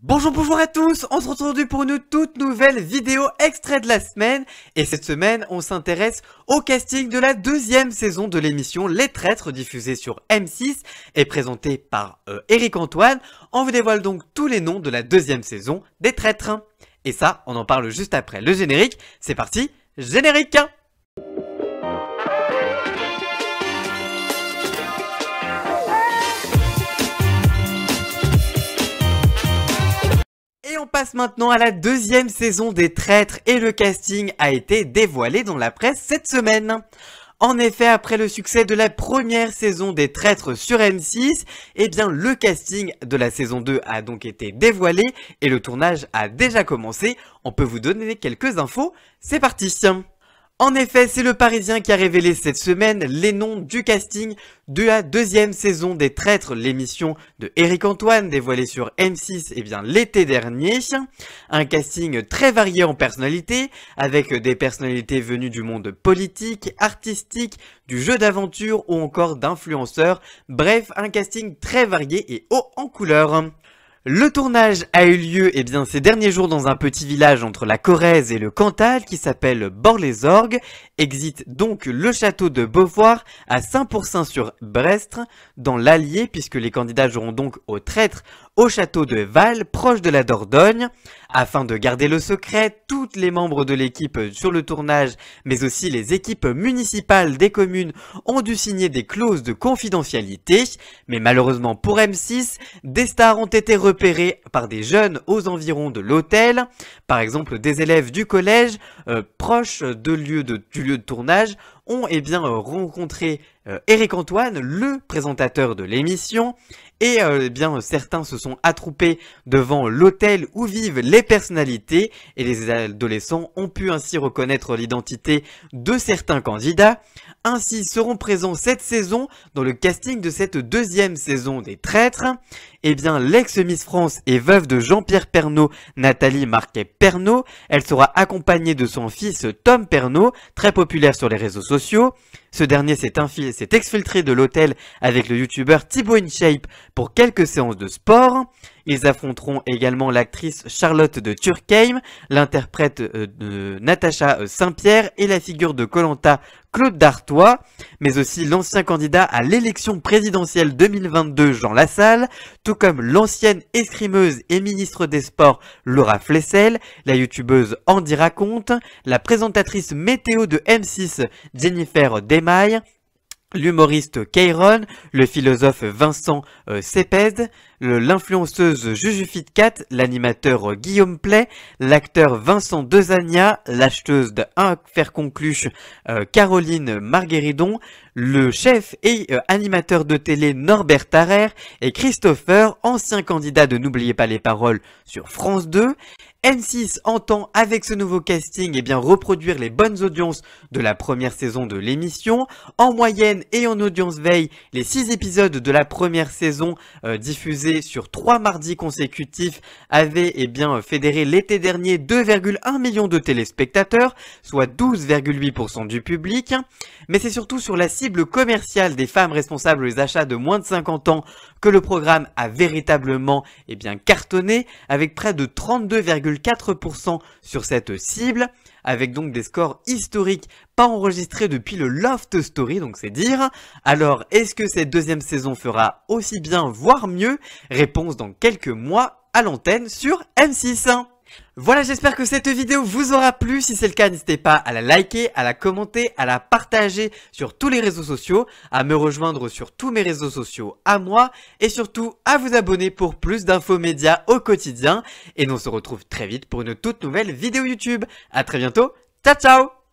Bonjour à tous, on se retrouve aujourd'hui pour une toute nouvelle vidéo extrait de la semaine. Et cette semaine, on s'intéresse au casting de la deuxième saison de l'émission Les Traîtres, diffusée sur M6 et présentée par Eric Antoine. On vous dévoile donc tous les noms de la deuxième saison des Traîtres. Et ça, on en parle juste après le générique. C'est parti, générique! Et on passe maintenant à la deuxième saison des Traîtres et le casting a été dévoilé dans la presse cette semaine. En effet, après le succès de la première saison des Traîtres sur M6, eh bien le casting de la saison 2 a donc été dévoilé et le tournage a déjà commencé. On peut vous donner quelques infos, c'est parti! En effet, c'est le Parisien qui a révélé cette semaine les noms du casting de la deuxième saison des Traîtres, l'émission de Eric Antoine dévoilée sur M6 l'été dernier. Un casting très varié en personnalités, avec des personnalités venues du monde politique, artistique, du jeu d'aventure ou encore d'influenceurs. Bref, un casting très varié et haut en couleur. Le tournage a eu lieu ces derniers jours dans un petit village entre la Corrèze et le Cantal qui s'appelle Bar-les-Orgues. Exit donc le château de Beauvoir à Saint-Pourçain-sur-Brestre dans l'Allier, puisque les candidats joueront donc aux Traîtres au château de Val, proche de la Dordogne. Afin de garder le secret, tous les membres de l'équipe sur le tournage, mais aussi les équipes municipales des communes ont dû signer des clauses de confidentialité. Mais malheureusement pour M6, des stars ont été repérées par des jeunes aux environs de l'hôtel. Par exemple, des élèves du collège proches du lieu de tournage ont rencontré Eric Antoine, le présentateur de l'émission. Et certains se sont attroupés devant l'hôtel où vivent les personnalités et les adolescents ont pu ainsi reconnaître l'identité de certains candidats. Ainsi seront présents cette saison dans le casting de cette deuxième saison des Traîtres. L'ex-Miss France et veuve de Jean-Pierre Pernaut, Nathalie Marquet-Pernaut, elle sera accompagnée de son fils Tom Pernaut, très populaire sur les réseaux sociaux. Ce dernier s'est exfiltré de l'hôtel avec le youtubeur Thibaut InShape pour quelques séances de sport. Ils affronteront également l'actrice Charlotte de Turckheim, l'interprète de Natacha Saint-Pierre et la figure de Koh-Lanta Claude Dartois, mais aussi l'ancien candidat à l'élection présidentielle 2022 Jean Lassalle, tout comme l'ancienne escrimeuse et ministre des Sports Laura Flessel, la youtubeuse Andy Raconte, la présentatrice météo de M6 Jennifer Desmailles, l'humoriste Kairon, le philosophe Vincent Cepez, l'influenceuse Jujufitcat, l'animateur Guillaume Play, l'acteur Vincent Dezania, l'acheteuse de Un Fer Concluche Caroline Margueridon, le chef et animateur de télé Norbert Tarrer et Christopher, ancien candidat de N'oubliez pas les paroles sur France 2. M6 entend avec ce nouveau casting reproduire les bonnes audiences de la première saison de l'émission. En moyenne et en audience veille, les 6 épisodes de la première saison diffusés sur 3 mardis consécutifs avaient fédéré l'été dernier 2,1 millions de téléspectateurs, soit 12,8% du public. Mais c'est surtout sur la cible commerciale des femmes responsables des achats de moins de 50 ans que le programme a véritablement cartonné, avec près de 32,4% sur cette cible, avec donc des scores historiques pas enregistrés depuis le Loft Story, donc c'est dire. Alors, est-ce que cette deuxième saison fera aussi bien, voire mieux? Réponse dans quelques mois à l'antenne sur M6. Voilà, j'espère que cette vidéo vous aura plu. Si c'est le cas, n'hésitez pas à la liker, à la commenter, à la partager sur tous les réseaux sociaux, à me rejoindre sur tous mes réseaux sociaux à moi et surtout à vous abonner pour plus d'infos médias au quotidien. Et nous on se retrouve très vite pour une toute nouvelle vidéo YouTube. À très bientôt, ciao ciao!